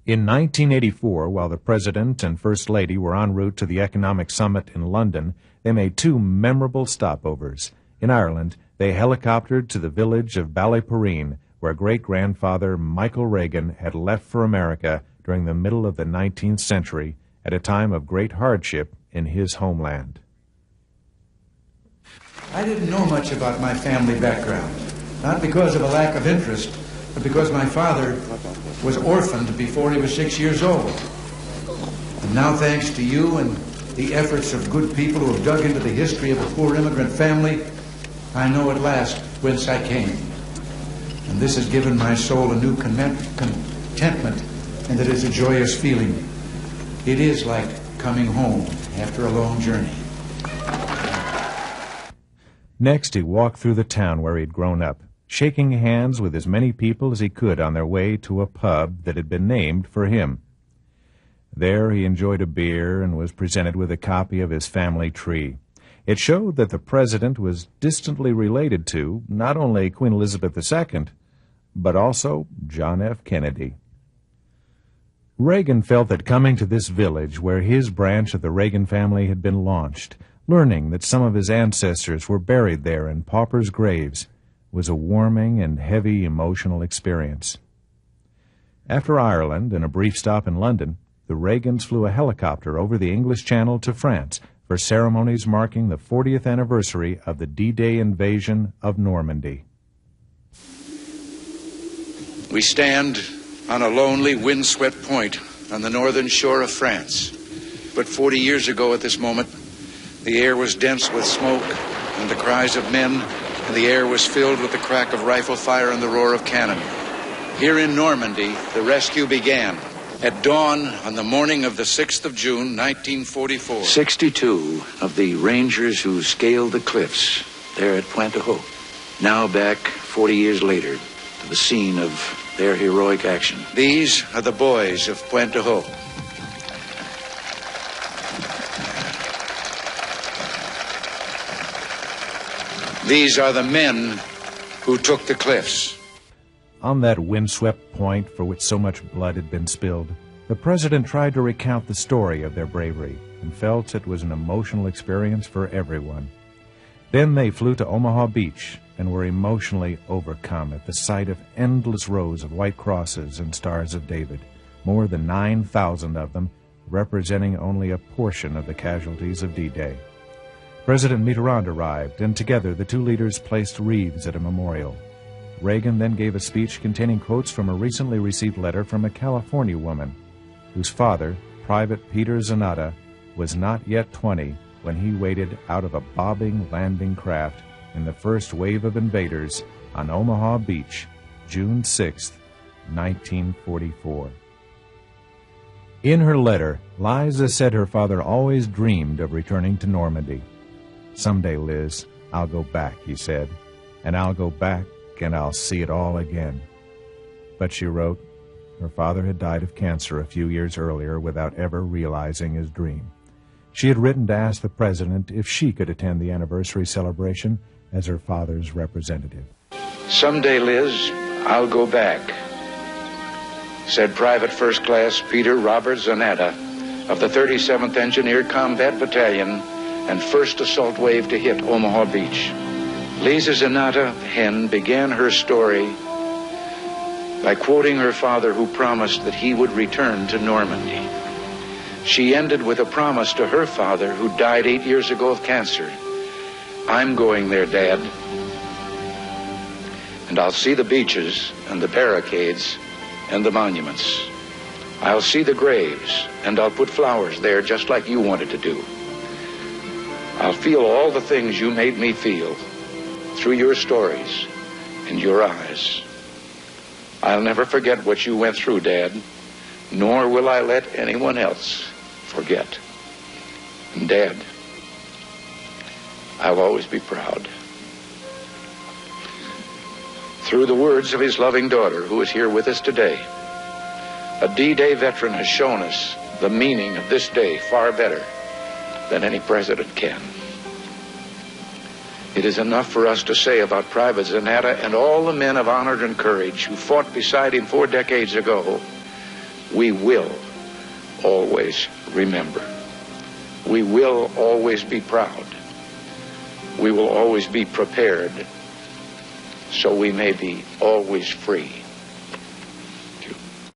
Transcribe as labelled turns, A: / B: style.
A: In 1984, while the President and First Lady were en route to the Economic Summit in London, they made two memorable stopovers. In Ireland, they helicoptered to the village of Ballyporeen, where great-grandfather Michael Reagan had left for America during the middle of the 19th century at a time of great hardship in his homeland.
B: I didn't know much about my family background, not because of a lack of interest, but because my father was orphaned before he was 6 years old. And now, thanks to you and the efforts of good people who have dug into the history of a poor immigrant family, I know at last whence I came. And this has given my soul a new contentment, and it is a joyous feeling. It is like coming home after a long journey.
A: Next, he walked through the town where he'd grown up, shaking hands with as many people as he could on their way to a pub that had been named for him. There he enjoyed a beer and was presented with a copy of his family tree. It showed that the President was distantly related to not only Queen Elizabeth II, but also John F. Kennedy. Reagan felt that coming to this village where his branch of the Reagan family had been launched, learning that some of his ancestors were buried there in paupers' graves, was a warming and heavy emotional experience. After Ireland and a brief stop in London, the Reagans flew a helicopter over the English Channel to France for ceremonies marking the 40th anniversary of the D-Day invasion of Normandy.
B: We stand on a lonely, windswept point on the northern shore of France. But 40 years ago at this moment, the air was dense with smoke and the cries of men, and the air was filled with the crack of rifle fire and the roar of cannon. Here in Normandy, the rescue began. At dawn on the morning of the 6th of June, 1944. 62 of the Rangers who scaled the cliffs there at Pointe-aux, now back 40 years later to the scene of their heroic action. These are the boys of Pointe-aux. These are the men who took the cliffs.
A: On that windswept point for which so much blood had been spilled, the President tried to recount the story of their bravery and felt it was an emotional experience for everyone. Then they flew to Omaha Beach and were emotionally overcome at the sight of endless rows of white crosses and stars of David, more than 9,000 of them, representing only a portion of the casualties of D-Day. President Mitterrand arrived, and together the two leaders placed wreaths at a memorial. Reagan then gave a speech containing quotes from a recently received letter from a California woman whose father, Private Peter Zanatta, was not yet 20 when he waded out of a bobbing landing craft in the first wave of invaders on Omaha Beach, June 6, 1944. In her letter, Liza said her father always dreamed of returning to Normandy. "Someday, Liz, I'll go back," he said, "and I'll go back and I'll see it all again." But she wrote, her father had died of cancer a few years earlier without ever realizing his dream. She had written to ask the President if she could attend the anniversary celebration as her father's representative.
B: "Someday, Liz, I'll go back," said Private First Class Peter Robert Zanatta of the 37th Engineer Combat Battalion and 1st Assault Wave to hit Omaha Beach. Lisa Zanatta Hen began her story by quoting her father, who promised that he would return to Normandy. She ended with a promise to her father, who died 8 years ago of cancer. "I'm going there, Dad, and I'll see the beaches and the barricades and the monuments. I'll see the graves, and I'll put flowers there just like you wanted to do. I'll feel all the things you made me feel through your stories and your eyes. I'll never forget what you went through, Dad, nor will I let anyone else forget. And Dad, I'll always be proud." Through the words of his loving daughter, who is here with us today, a D-Day veteran has shown us the meaning of this day far better than any president can. It is enough for us to say about Private Zanatta and all the men of honor and courage who fought beside him 4 decades ago we will always remember. We will always be proud. We will always be prepared, so we may be always free.